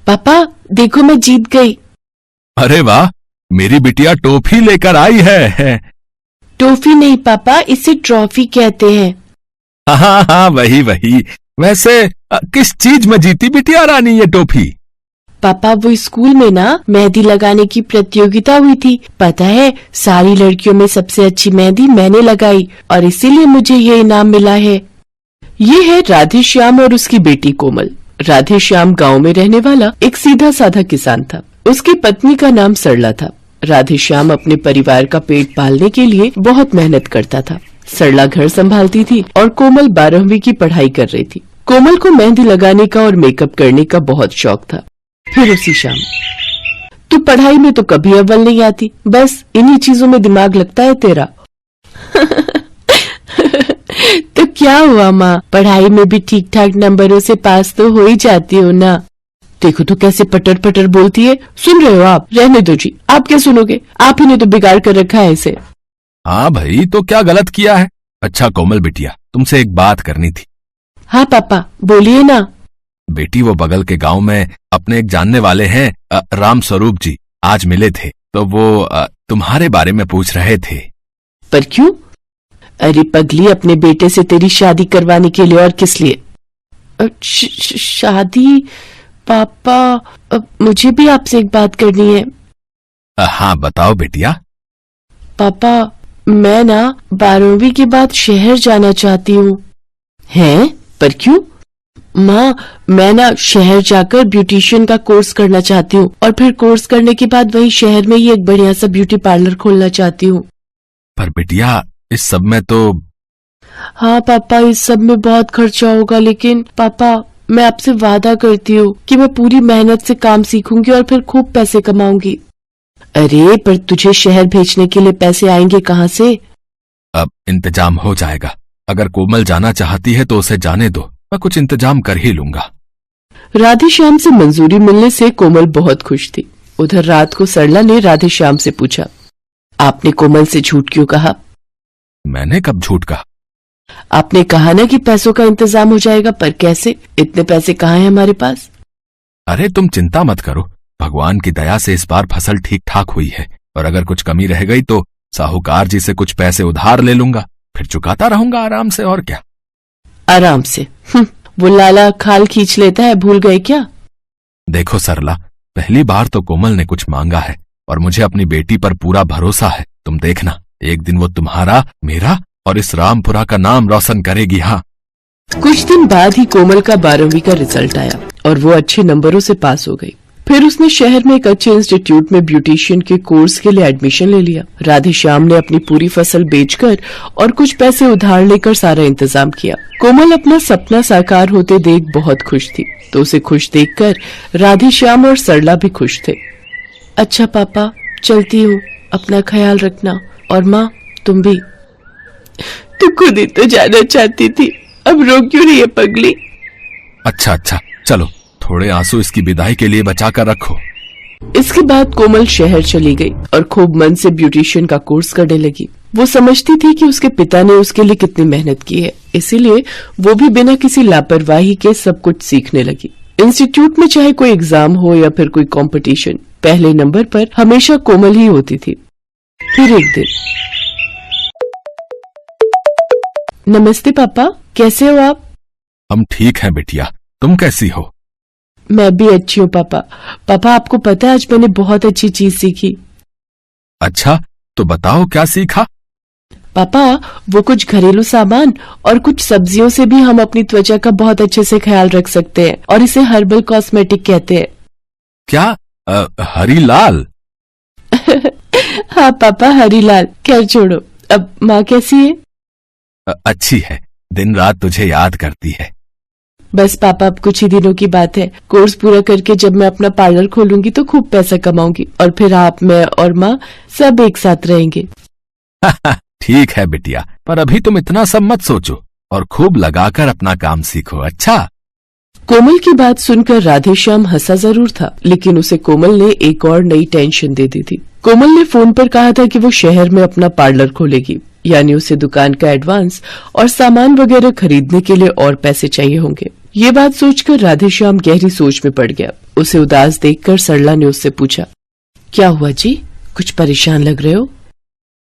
पापा देखो मैं जीत गई। अरे वाह, मेरी बिटिया टॉफी लेकर आई है। टॉफी नहीं पापा, इसे ट्रॉफी कहते हैं। हाँ हाँ, वही वही। वैसे किस चीज में जीती बिटिया रानी ये टॉफी? पापा वो स्कूल में ना मेहंदी लगाने की प्रतियोगिता हुई थी। पता है, सारी लड़कियों में सबसे अच्छी मेहंदी मैंने लगाई और इसीलिए मुझे ये इनाम मिला है। ये है राधे श्याम और उसकी बेटी कोमल। राधे श्याम गाँव में रहने वाला एक सीधा साधा किसान था। उसकी पत्नी का नाम सरला था। राधे श्याम अपने परिवार का पेट पालने के लिए बहुत मेहनत करता था। सरला घर संभालती थी और कोमल 12वीं की पढ़ाई कर रही थी। कोमल को मेहंदी लगाने का और मेकअप करने का बहुत शौक था। फिर उसी शाम, तू पढ़ाई में तो कभी अव्वल नहीं आती, बस इन्हीं चीजों में दिमाग लगता है तेरा। तो क्या हुआ माँ, पढ़ाई में भी ठीक ठाक नंबरों से पास तो हो ही जाती हो ना। देखो तो कैसे पटर पटर बोलती है। सुन रहे हो आप? रहने दो जी, आप क्या सुनोगे, आप ही ने तो बिगाड़ कर रखा है इसे। हाँ भाई, तो क्या गलत किया है? अच्छा कोमल बिटिया, तुमसे एक बात करनी थी। हाँ पापा बोलिए ना। बेटी, वो बगल के गांव में अपने एक जानने वाले हैं, राम स्वरूप जी, आज मिले थे, तो वो तुम्हारे बारे में पूछ रहे थे। पर क्यों? अरे पगली, अपने बेटे से तेरी शादी करवाने के लिए, और किस लिए? शादी? पापा मुझे भी आपसे एक बात करनी है। हाँ बताओ बेटिया। पापा मैं ना 12वीं के बाद शहर जाना चाहती हूँ। हैं? पर क्यों? माँ, मैं ना शहर जाकर ब्यूटिशियन का कोर्स करना चाहती हूँ और फिर कोर्स करने के बाद वहीं शहर में ही एक बढ़िया सा ब्यूटी पार्लर खोलना चाहती हूँ। पर बिटिया, इस सब में तो। हाँ पापा, इस सब में बहुत खर्चा होगा, लेकिन पापा मैं आपसे वादा करती हूँ कि मैं पूरी मेहनत से काम सीखूंगी और फिर खूब पैसे कमाऊंगी। अरे पर तुझे शहर भेजने के लिए पैसे आएंगे कहाँ से? अब इंतजाम हो जाएगा। अगर कोमल जाना चाहती है तो उसे जाने दो, मैं कुछ इंतजाम कर ही लूंगा। राधे श्याम से मंजूरी मिलने से कोमल बहुत खुश थी। उधर रात को सरला ने राधे श्याम से पूछा, आपने कोमल से झूठ क्यों कहा? मैंने कब झूठ कहा? आपने कहा ना कि पैसों का इंतजाम हो जाएगा, पर कैसे? इतने पैसे कहाँ हैं हमारे पास? अरे तुम चिंता मत करो, भगवान की दया से इस बार फसल ठीक ठाक हुई है, और अगर कुछ कमी रह गई तो साहूकार जी से कुछ पैसे उधार ले लूंगा, फिर चुकाता रहूंगा आराम से। और क्या आराम से? वो लाला खाल खींच लेता है, भूल गए क्या? देखो सरला, पहली बार तो कोमल ने कुछ मांगा है और मुझे अपनी बेटी पर पूरा भरोसा है। तुम देखना, एक दिन वो तुम्हारा, मेरा और इस रामपुरा का नाम रोशन करेगी। हाँ। कुछ दिन बाद ही कोमल का 12वीं का रिजल्ट आया और वो अच्छे नंबरों से पास हो गई। फिर उसने शहर में एक अच्छे इंस्टीट्यूट में ब्यूटिशियन के कोर्स के लिए एडमिशन ले लिया। राधे श्याम ने अपनी पूरी फसल बेचकर और कुछ पैसे उधार लेकर सारा इंतजाम किया। कोमल अपना सपना साकार होते देख बहुत खुश थी, तो उसे खुश देखकर राधे श्याम और सरला भी खुश थे। अच्छा पापा, चलती हूँ, अपना ख्याल रखना, और माँ तुम भी। तू खुद ही तो जाना चाहती थी, अब रो क्यों रही है पगली? अच्छा अच्छा, चलो थोड़े आंसू इसकी विदाई के लिए बचा कर रखो। इसके बाद कोमल शहर चली गई और खूब मन से ब्यूटिशियन का कोर्स करने लगी। वो समझती थी कि उसके पिता ने उसके लिए कितनी मेहनत की है, इसीलिए वो भी बिना किसी लापरवाही के सब कुछ सीखने लगी। इंस्टीट्यूट में चाहे कोई एग्जाम हो या फिर कोई कंपटीशन, पहले नंबर पर हमेशा कोमल ही होती थी। फिर एक दिन, नमस्ते पापा, कैसे हो आप? हम ठीक हैं बिटिया, तुम कैसी हो? मैं भी अच्छी हूँ पापा। पापा आपको पता है, आज मैंने बहुत अच्छी चीज सीखी। अच्छा, तो बताओ क्या सीखा? पापा वो कुछ घरेलू सामान और कुछ सब्जियों से भी हम अपनी त्वचा का बहुत अच्छे से ख्याल रख सकते हैं, और इसे हर्बल कॉस्मेटिक कहते हैं। क्या? हरी लाल? हाँ पापा, हरी लाल। खैर छोड़ो, अब माँ कैसी है? अच्छी है, दिन रात तुझे याद करती है। बस पापा, अब कुछ ही दिनों की बात है। कोर्स पूरा करके जब मैं अपना पार्लर खोलूंगी तो खूब पैसा कमाऊंगी, और फिर आप, मैं और माँ सब एक साथ रहेंगे। ठीक है बिटिया, पर अभी तुम इतना सब मत सोचो और खूब लगाकर अपना काम सीखो। अच्छा। कोमल की बात सुनकर राधे श्याम हंसा जरूर था, लेकिन उसे कोमल ने एक और नई टेंशन दे दी थी। कोमल ने फोन पर कहा था कि वो शहर में अपना पार्लर खोलेगी, यानी उसे दुकान का एडवांस और सामान वगैरह खरीदने के लिए और पैसे चाहिए होंगे। ये बात सोचकर राधे श्याम गहरी सोच में पड़ गया। उसे उदास देखकर सरला ने उससे पूछा, क्या हुआ जी, कुछ परेशान लग रहे हो?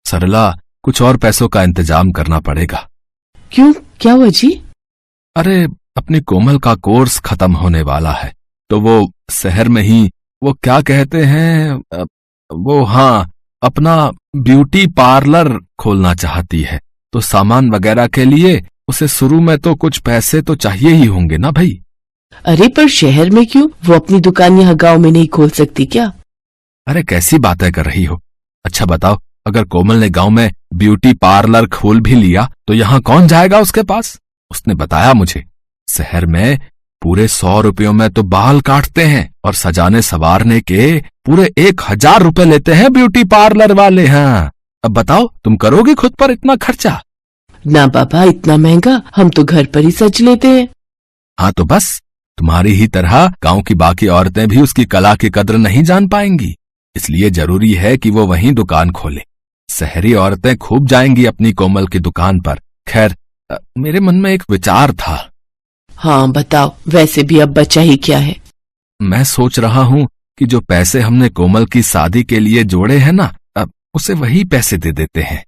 सरला, कुछ और पैसों का इंतजाम करना पड़ेगा। क्यों, क्या हुआ जी? अरे, अपनी कोमल का कोर्स खत्म होने वाला है, तो वो शहर में ही, वो क्या कहते हैं, वो हाँ, अपना ब्यूटी पार्लर खोलना चाहती है। तो सामान वगैरह के लिए उसे शुरू में तो कुछ पैसे तो चाहिए ही होंगे ना भाई। अरे पर शहर में क्यों, वो अपनी दुकान यहाँ गांव में नहीं खोल सकती क्या? अरे कैसी बातें कर रही हो। अच्छा बताओ, अगर कोमल ने गांव में ब्यूटी पार्लर खोल भी लिया तो यहाँ कौन जाएगा उसके पास? उसने बताया मुझे, शहर में पूरे 100 रुपयों में तो बाल काटते हैं और सजाने संवारने के पूरे 1000 रुपए लेते हैं ब्यूटी पार्लर वाले। हाँ, अब बताओ, तुम करोगे खुद पर इतना खर्चा? ना बाबा, इतना महंगा, हम तो घर पर ही सज लेते हैं। हाँ तो बस, तुम्हारी ही तरह गांव की बाकी औरतें भी उसकी कला की कद्र नहीं जान पाएंगी, इसलिए जरूरी है कि वो वहीं दुकान खोले। शहरी औरतें खूब जाएंगी अपनी कोमल की दुकान पर। खैर, मेरे मन में एक विचार था। हाँ बताओ, वैसे भी अब बचा ही क्या है? मैं सोच रहा हूँ कि जो पैसे हमने कोमल की शादी के लिए जोड़े हैं ना, अब उसे वही पैसे दे देते हैं।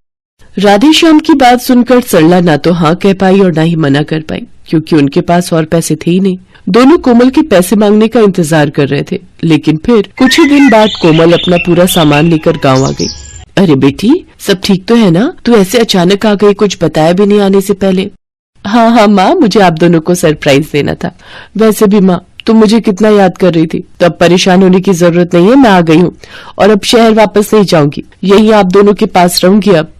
राधेश्याम की बात सुनकर सरला ना तो हाँ कह पाई और ना ही मना कर पाई, क्योंकि उनके पास और पैसे थे ही नहीं। दोनों कोमल के पैसे मांगने का इंतजार कर रहे थे, लेकिन फिर कुछ ही दिन बाद कोमल अपना पूरा सामान लेकर गांव आ गई। अरे बेटी, सब ठीक तो है ना? तू ऐसे अचानक आ गई, कुछ बताया भी नहीं आने से पहले। हाँ हाँ माँ, मुझे आप दोनों को सरप्राइज देना था। वैसे भी माँ, तुम मुझे कितना याद कर रही थी, तो अब परेशान होने की जरूरत नहीं है, मैं आ गई हूँ और अब शहर वापस नहीं जाऊंगी, यही आप दोनों के पास रहूंगी अब।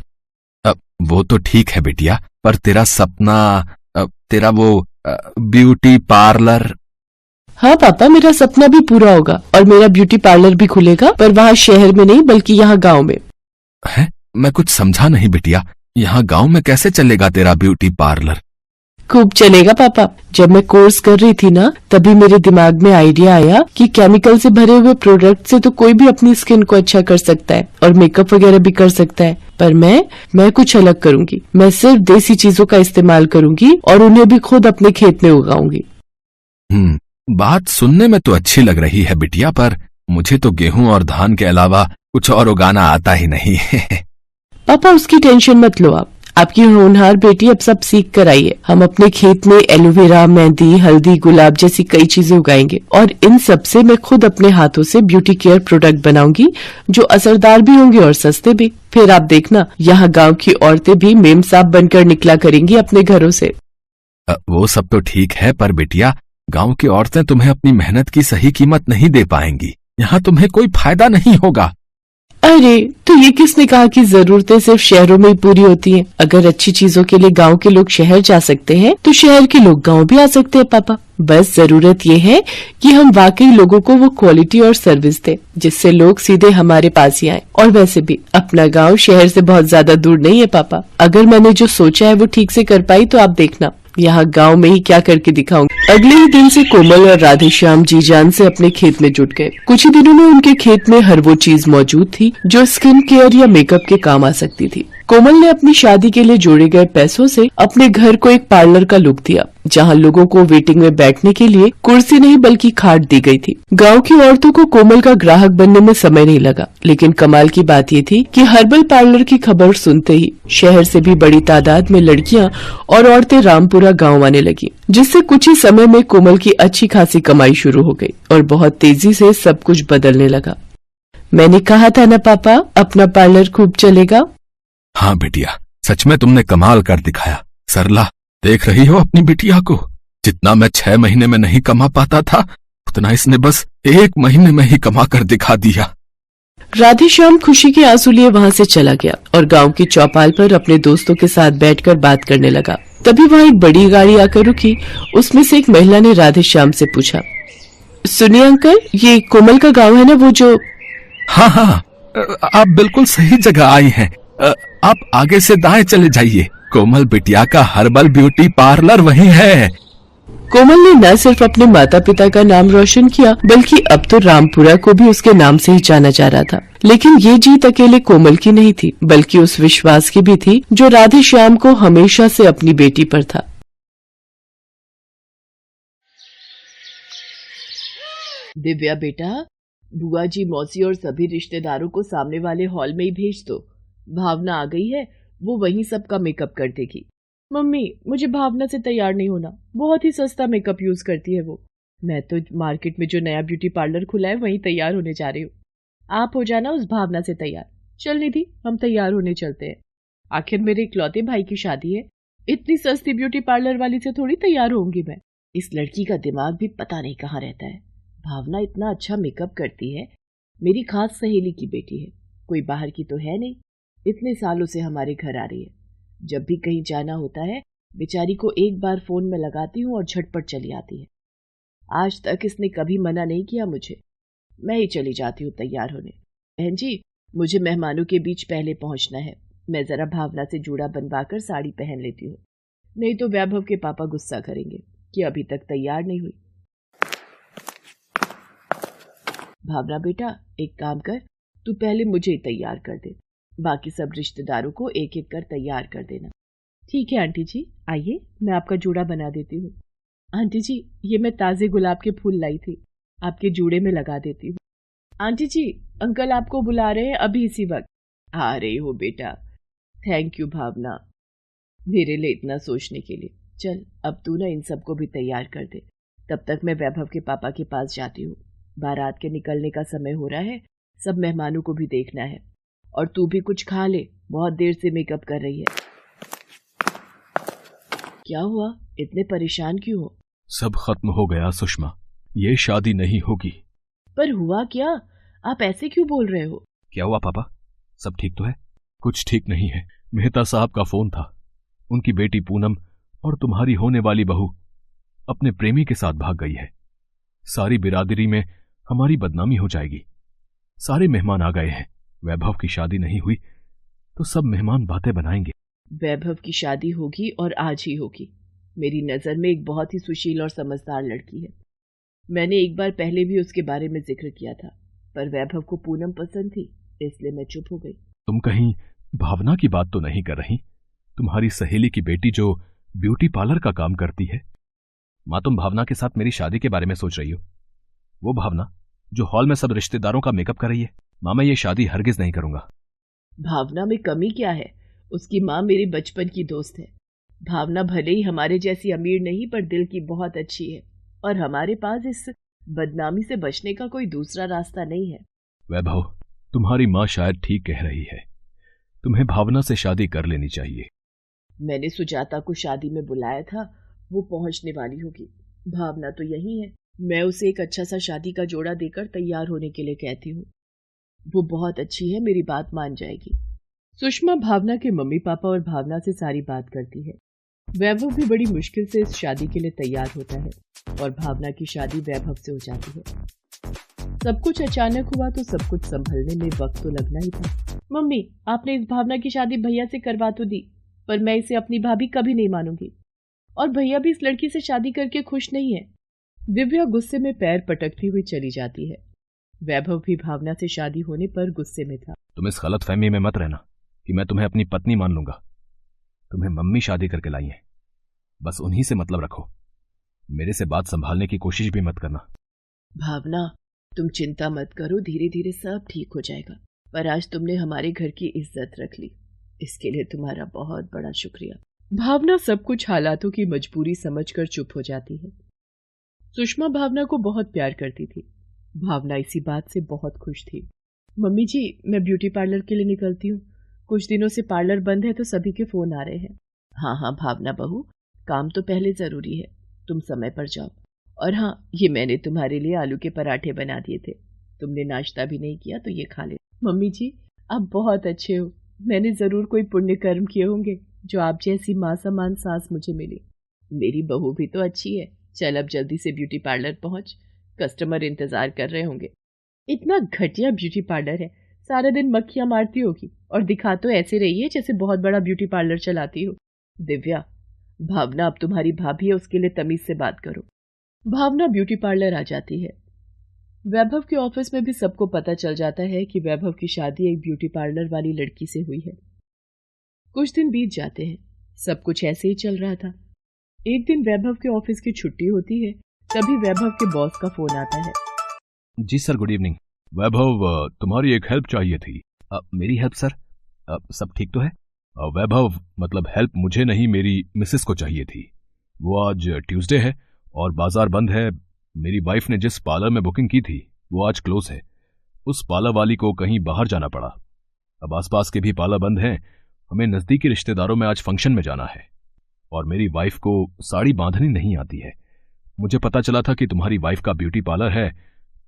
वो तो ठीक है बिटिया, पर तेरा सपना, तेरा वो ब्यूटी पार्लर। हाँ पापा, मेरा सपना भी पूरा होगा और मेरा ब्यूटी पार्लर भी खुलेगा, पर वहाँ शहर में नहीं बल्कि यहाँ गांव में। है? मैं कुछ समझा नहीं बिटिया, यहाँ गांव में कैसे चलेगा तेरा ब्यूटी पार्लर? खूब चलेगा पापा। जब मैं कोर्स कर रही थी ना, तभी मेरे दिमाग में आइडिया आया कि केमिकल से भरे हुए प्रोडक्ट से तो कोई भी अपनी स्किन को अच्छा कर सकता है और मेकअप वगैरह भी कर सकता है, पर मैं कुछ अलग करूंगी। मैं सिर्फ देसी चीजों का इस्तेमाल करूंगी और उन्हें भी खुद अपने खेत में उगाऊंगी। बात सुनने में तो अच्छी लग रही है बिटिया, पर मुझे तो गेहूं और धान के अलावा कुछ और उगाना आता ही नहीं। पापा उसकी टेंशन मत लो आप, आपकी होनहार बेटी अब सब सीख कर आई है। हम अपने खेत में एलोवेरा, मेहंदी, हल्दी, गुलाब जैसी कई चीजें उगाएंगे और इन सब से मैं खुद अपने हाथों से ब्यूटी केयर प्रोडक्ट बनाऊंगी, जो असरदार भी होंगे और सस्ते भी। फिर आप देखना, यहाँ गांव की औरतें भी मेम साहब बनकर निकला करेंगी अपने घरों से। वो सब तो ठीक है, पर बिटिया, गांव की औरतें तुम्हें अपनी मेहनत की सही कीमत नहीं दे पाएंगी। यहाँ तुम्हें कोई फायदा नहीं होगा। अरे, तो ये किसने कहा कि जरूरतें सिर्फ शहरों में ही पूरी होती हैं? अगर अच्छी चीजों के लिए गांव के लोग शहर जा सकते हैं, तो शहर के लोग गांव भी आ सकते हैं पापा। बस जरूरत ये है कि हम वाकई लोगों को वो क्वालिटी और सर्विस दें, जिससे लोग सीधे हमारे पास ही आए। और वैसे भी अपना गांव शहर से बहुत ज्यादा दूर नहीं है पापा। अगर मैंने जो सोचा है वो ठीक से कर पाई तो आप देखना, यहाँ गांव में ही क्या करके दिखाऊंगी। अगले ही दिन से कोमल और राधेश्याम जी जान से अपने खेत में जुट गए। कुछ ही दिनों में उनके खेत में हर वो चीज मौजूद थी जो स्किन केयर या मेकअप के काम आ सकती थी। कोमल ने अपनी शादी के लिए जोड़े गए पैसों से अपने घर को एक पार्लर का लुक दिया, जहाँ लोगों को वेटिंग में बैठने के लिए कुर्सी नहीं बल्कि खाट दी गई थी। गांव की औरतों को कोमल का ग्राहक बनने में समय नहीं लगा, लेकिन कमाल की बात ये थी कि हर्बल पार्लर की खबर सुनते ही शहर से भी बड़ी तादाद में लड़कियां और औरतें रामपुरा गांव आने लगी, जिससे कुछ ही समय में कोमल की अच्छी खासी कमाई शुरू हो गई और बहुत तेजी से सब कुछ बदलने लगा। मैंने कहा था ना पापा, अपना पार्लर खूब चलेगा। हाँ बिटिया, सच में तुमने कमाल कर दिखाया। सरला, देख रही हो अपनी बिटिया को? जितना मैं 6 महीने में नहीं कमा पाता था, उतना इसने बस 1 महीने में ही कमा कर दिखा दिया। राधेश्याम खुशी के आंसू लिए वहाँ से चला गया और गांव की चौपाल पर अपने दोस्तों के साथ बैठकर बात करने लगा। तभी वहाँ एक बड़ी गाड़ी आकर रुकी। उसमें से एक महिला ने राधेश्याम से पूछा, सुनिए अंकल, ये कोमल का गांव है ना, वो जो? हाँ हाँ, आप बिल्कुल सही जगह आई हैं। आप आगे से दाएं चले जाइए, कोमल बिटिया का हर्बल ब्यूटी पार्लर वहीं है। कोमल ने न सिर्फ अपने माता पिता का नाम रोशन किया, बल्कि अब तो रामपुरा को भी उसके नाम से ही जाना जा रहा था। लेकिन ये जीत अकेले कोमल की नहीं थी, बल्कि उस विश्वास की भी थी जो राधेश्याम को हमेशा से अपनी बेटी पर था। दिव्या बेटा, बुआ जी, मौसी और सभी रिश्तेदारों को सामने वाले हॉल में ही भेज दो। भावना आ गई है, वो वहीं सबका मेकअप कर देगी। मम्मी, मुझे भावना से तैयार नहीं होना, बहुत ही सस्ता मेकअप यूज करती है वो। मैं तो मार्केट में जो नया ब्यूटी पार्लर खुला है वहीं तैयार होने जा रही हूँ। आप हो जाना उस भावना से तैयार। चल निधि, हम तैयार होने चलते हैं। आखिर मेरे इकलौते भाई की शादी है, इतनी सस्ती ब्यूटी पार्लर वाली से थोड़ी तैयार होंगी मैं। इस लड़की का दिमाग भी पता नहीं कहाँ रहता है। भावना इतना अच्छा मेकअप करती है, मेरी खास सहेली की बेटी है, कोई बाहर की तो है नहीं। इतने सालों से हमारे घर आ रही है। जब भी कहीं जाना होता है बेचारी को एक बार फोन में लगाती हूँ और झटपट चली आती है। आज तक इसने कभी मना नहीं किया मुझे। मैं ही चली जाती हूँ तैयार होने। बहन जी, मुझे मेहमानों के बीच पहले पहुंचना है। मैं जरा भावना से जूड़ा बनवाकर साड़ी पहन लेती हूँ, नहीं तो वैभव के पापा गुस्सा करेंगे कि अभी तक तैयार नहीं हुई। भावना बेटा, एक काम कर, तू पहले मुझे ही तैयार कर दे, बाकी सब रिश्तेदारों को एक एक कर तैयार कर देना। ठीक है आंटी जी, आइए मैं आपका जूड़ा बना देती हूँ। आंटी जी, ये मैं ताजे गुलाब के फूल लाई थी, आपके जूड़े में लगा देती हूँ। आंटी जी, अंकल आपको बुला रहे हैं अभी इसी वक्त। आ रही हो बेटा। थैंक यू भावना, मेरे लिए इतना सोचने के लिए। चल अब तू ना इन सबको भी तैयार कर दे, तब तक मैं वैभव के पापा के पास जाती हूँ। बारात के निकलने का समय हो रहा है, सब मेहमानों को भी देखना है। और तू भी कुछ खा ले, बहुत देर से मेकअप कर रही है। क्या हुआ, इतने परेशान क्यों हो? सब खत्म हो गया सुषमा, ये शादी नहीं होगी। पर हुआ क्या? आप ऐसे क्यों बोल रहे हो? क्या हुआ पापा, सब ठीक तो है? कुछ ठीक नहीं है। मेहता साहब का फोन था, उनकी बेटी पूनम और तुम्हारी होने वाली बहू अपने प्रेमी के साथ भाग गई है। सारी बिरादरी में हमारी बदनामी हो जाएगी। सारे मेहमान आ गए हैं, वैभव की शादी नहीं हुई तो सब मेहमान बातें बनाएंगे। वैभव की शादी होगी और आज ही होगी। मेरी नजर में एक बहुत ही सुशील और समझदार लड़की है। मैंने एक बार पहले भी उसके बारे में जिक्र किया था, पर वैभव को पूनम पसंद थी, इसलिए मैं चुप हो गई। तुम कहीं भावना की बात तो नहीं कर रही? तुम्हारी सहेली की बेटी जो ब्यूटी पार्लर का काम करती है। माँ, तुम भावना के साथ मेरी शादी के बारे में सोच रही हो? वो भावना जो हॉल में सब रिश्तेदारों का मेकअप कर रही है। माँ, मैं ये शादी हरगिज नहीं करूंगा। भावना में कमी क्या है? उसकी माँ मेरी बचपन की दोस्त है। भावना भले ही हमारे जैसी अमीर नहीं, पर दिल की बहुत अच्छी है, और हमारे पास इस बदनामी से बचने का कोई दूसरा रास्ता नहीं है। वैभव, तुम्हारी माँ शायद ठीक कह रही है, तुम्हें भावना से शादी कर लेनी चाहिए। मैंने सुजाता को शादी में बुलाया था, वो पहुंचने वाली होगी। भावना तो यही है, मैं उसे एक अच्छा सा शादी का जोड़ा देकर तैयार होने के लिए कहती हूँ। वो बहुत अच्छी है, मेरी बात मान जाएगी। सुषमा भावना के मम्मी पापा और भावना से सारी बात करती है। वैभव भी बड़ी मुश्किल से इस शादी के लिए तैयार होता है और भावना की शादी वैभव से हो जाती है। सब कुछ अचानक हुआ तो सब कुछ संभलने में वक्त तो लगना ही था। मम्मी, आपने इस भावना की शादी भैया से करवा तो दी, पर मैं इसे अपनी भाभी कभी नहीं मानूंगी, और भैया भी इस लड़की से शादी करके खुश नहीं है। दिव्या गुस्से में पैर पटकती हुई चली जाती है। वैभव भी भावना से शादी होने पर गुस्से में था। तुम इस गलत फहमी में मत रहना कि मैं तुम्हें अपनी पत्नी मान लूंगा। तुम्हें मम्मी शादी करके लाई है, बस उन्हीं से मतलब रखो। मेरे से बात संभालने की कोशिश भी मत करना। भावना, तुम चिंता मत करो, धीरे धीरे सब ठीक हो जाएगा। पर आज तुमने हमारे घर की इज्जत रख ली, इसके लिए तुम्हारा बहुत बड़ा शुक्रिया। भावना सब कुछ हालातों की मजबूरी समझकर चुप हो जाती है। सुषमा भावना को बहुत प्यार करती थी। भावना इसी बात से बहुत खुश थी। मम्मी जी, मैं ब्यूटी पार्लर के लिए निकलती हूँ, कुछ दिनों से पार्लर बंद है तो सभी के फोन आ रहे हैं। हाँ हाँ भावना बहू, काम तो पहले जरूरी है, तुम समय पर जाओ। और हाँ, ये मैंने तुम्हारे लिए आलू के पराठे बना दिए थे, तुमने नाश्ता भी नहीं किया तो ये खा ले। मम्मी जी, आप बहुत अच्छे हो, मैंने जरूर कोई पुण्य कर्म किए होंगे जो आप जैसी माँ समान सास मुझे मिली। मेरी बहू भी तो अच्छी है। चल अब जल्दी से ब्यूटी पार्लर पहुंच, कस्टमर इंतजार कर रहे होंगे। इतना घटिया ब्यूटी पार्लर है, सारा दिन मक्खियां मारती होगी और दिखा तो ऐसे रही है जैसे बहुत बड़ा ब्यूटी पार्लर चलाती हो। दिव्या, भावना अब तुम्हारी भाभी है, उसके लिए तमीज से बात करो। भावना ब्यूटी पार्लर आ जाती है। वैभव के ऑफिस में भी सबको पता चल जाता है कि वैभव की शादी एक ब्यूटी पार्लर वाली लड़की से हुई है। कुछ दिन बीत जाते हैं, सब कुछ ऐसे ही चल रहा था। एक दिन वैभव के ऑफिस की छुट्टी होती है, तभी वैभव के बॉस का फोन आता है। जी सर, गुड इवनिंग। वैभव, तुम्हारी एक हेल्प चाहिए थी। मेरी हेल्प सर? सब ठीक तो है? वैभव, मतलब हेल्प मुझे नहीं, मेरी मिसेस को चाहिए थी। वो आज ट्यूसडे है और बाजार बंद है। मेरी वाइफ ने जिस पार्लर में बुकिंग की थी वो आज क्लोज है। उस पार्लर वाली को कहीं बाहर जाना पड़ा। अब आसपास के भी पार्लर बंद हैं। हमें नजदीकी रिश्तेदारों में आज फंक्शन में जाना है और मेरी वाइफ को साड़ी बांधनी नहीं आती है। मुझे पता चला था कि तुम्हारी वाइफ का ब्यूटी पार्लर है।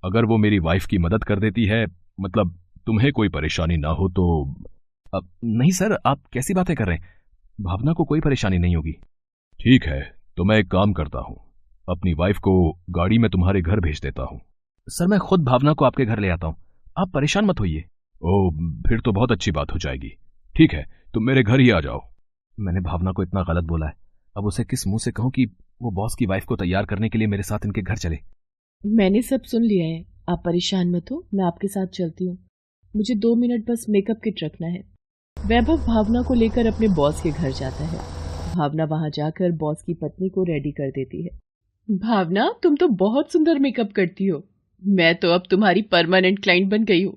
अगर वो मेरी वाइफ की मदद कर देती है, मतलब तुम्हें कोई परेशानी ना हो तो। अब नहीं सर, आप कैसी बातें कर रहे हैं? भावना को कोई परेशानी नहीं होगी। ठीक है, तो मैं एक काम करता हूँ, अपनी वाइफ को गाड़ी में तुम्हारे घर भेज देता हूँ। सर, मैं खुद भावना को आपके घर ले आता हूँ, आप परेशान मत होइए। ओह, फिर तो बहुत अच्छी बात हो जाएगी। ठीक है, तुम मेरे घर ही आ जाओ। मैंने भावना को इतना गलत बोला है, अब उसे किस मुंह से कहूं कि वो बॉस की वाइफ को तैयार करने के लिए मेरे साथ इनके घर चले। मैंने सब सुन लिया है, आप परेशान मत हो, मैं आपके साथ चलती हूँ। मुझे 2 मिनट बस मेकअप किट रखना है। वैभव भावना को लेकर अपने बॉस के घर जाता है। भावना वहां जाकर बॉस की पत्नी को रेडी कर देती है। भावना, तुम तो बहुत सुंदर मेकअप करती हो। मैं तो अब तुम्हारी परमानेंट क्लाइंट बन गई हूँ।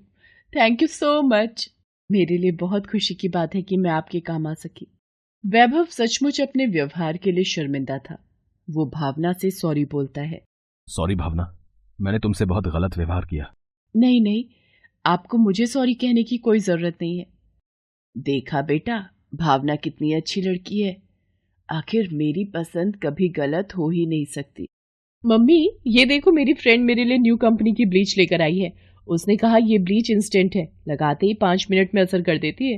Thank you so much. मेरे लिए बहुत खुशी की बात है कि मैं आपके काम आ सकी। वैभव सचमुच अपने व्यवहार के लिए शर्मिंदा था। वो भावना से सॉरी बोलता है। सॉरी भावना, मैंने तुमसे बहुत गलत व्यवहार किया। नहीं नहीं, आपको मुझे सॉरी कहने की कोई जरूरत नहीं है। देखा बेटा, भावना कितनी अच्छी लड़की है। आखिर मेरी पसंद कभी गलत हो ही नहीं सकती। मम्मी, ये देखो, मेरी फ्रेंड मेरे लिए न्यू कंपनी की ब्लीच लेकर आई है। उसने कहा ये ब्लीच इंस्टेंट है, लगाते ही 5 मिनट में असर कर देती है।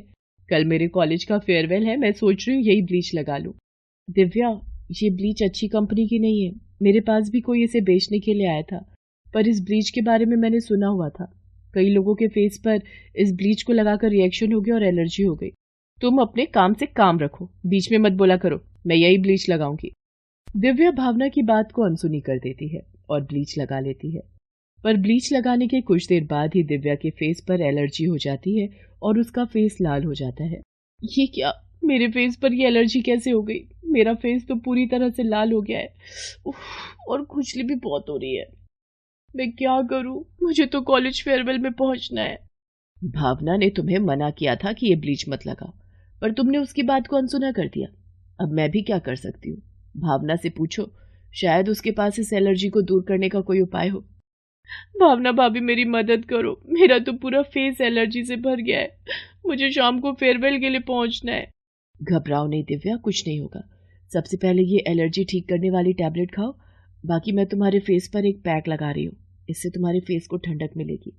कल मेरे कॉलेज का फेयरवेल है, मैं सोच रही हूँ यही ब्लीच लगा लूं। दिव्या, ये ब्लीच अच्छी कंपनी की नहीं है। मेरे पास भी कोई इसे बेचने के लिए आया था, पर इस ब्लीच के बारे में मैंने सुना हुआ था। कई लोगों के फेस पर इस ब्लीच को लगाकर रिएक्शन हो गया और एलर्जी हो गई। तुम अपने काम से काम रखो, बीच में मत बोला करो। मैं यही ब्लीच लगाऊंगी। दिव्या भावना की बात को अनसुनी कर देती है और ब्लीच लगा लेती है, पर ब्लीच लगाने के कुछ देर बाद ही दिव्या के फेस पर एलर्जी हो जाती है और उसका फेस लाल हो जाता है। ये क्या, मेरे फेस पर ये एलर्जी कैसे हो गई? मेरा फेस तो पूरी तरह से लाल हो गया है। उफ, और खुजली भी बहुत हो रही है। मैं क्या करूं? मुझे तो कॉलेज फेयरवेल में पहुंचना है। भावना ने तुम्हें मना किया था कि ये ब्लीच मत लगाओ, पर तुमने उसकी बात को अनसुना कर दिया। अब मैं भी क्या कर सकती हूँ? भावना से पूछो, शायद उसके पास इस एलर्जी को दूर करने का कोई उपाय हो। भावना भाभी, मेरी मदद करो, मेरा तो पूरा फेस एलर्जी से भर गया है। मुझे शाम को फेयरवेल के लिए पहुंचना है। घबराओ नहीं दिव्या, कुछ नहीं होगा। सबसे पहले ये एलर्जी ठीक करने वाली टैबलेट खाओ, बाकी मैं तुम्हारे फेस पर एक पैक लगा रही हूँ, इससे तुम्हारे फेस को ठंडक मिलेगी।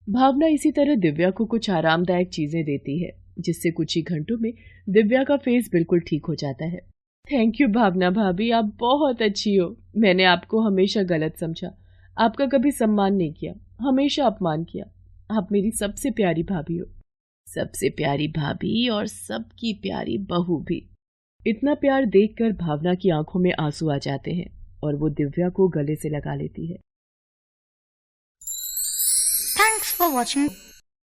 भावना इसी तरह दिव्या को कुछ आरामदायक चीजें देती है, जिससे कुछ ही घंटों में दिव्या का फेस बिल्कुल ठीक हो जाता है। थैंक यू भावना भाभी, आप बहुत अच्छी हो। मैंने आपको हमेशा गलत समझा, आपका कभी सम्मान नहीं किया, हमेशा अपमान किया। आप मेरी सबसे प्यारी भाभी हो। सबसे प्यारी भाभी और सबकी प्यारी बहू भी। इतना प्यार देखकर भावना की आंखों में आंसू आ जाते हैं और वो दिव्या को गले से लगा लेती है। Thanks for watching.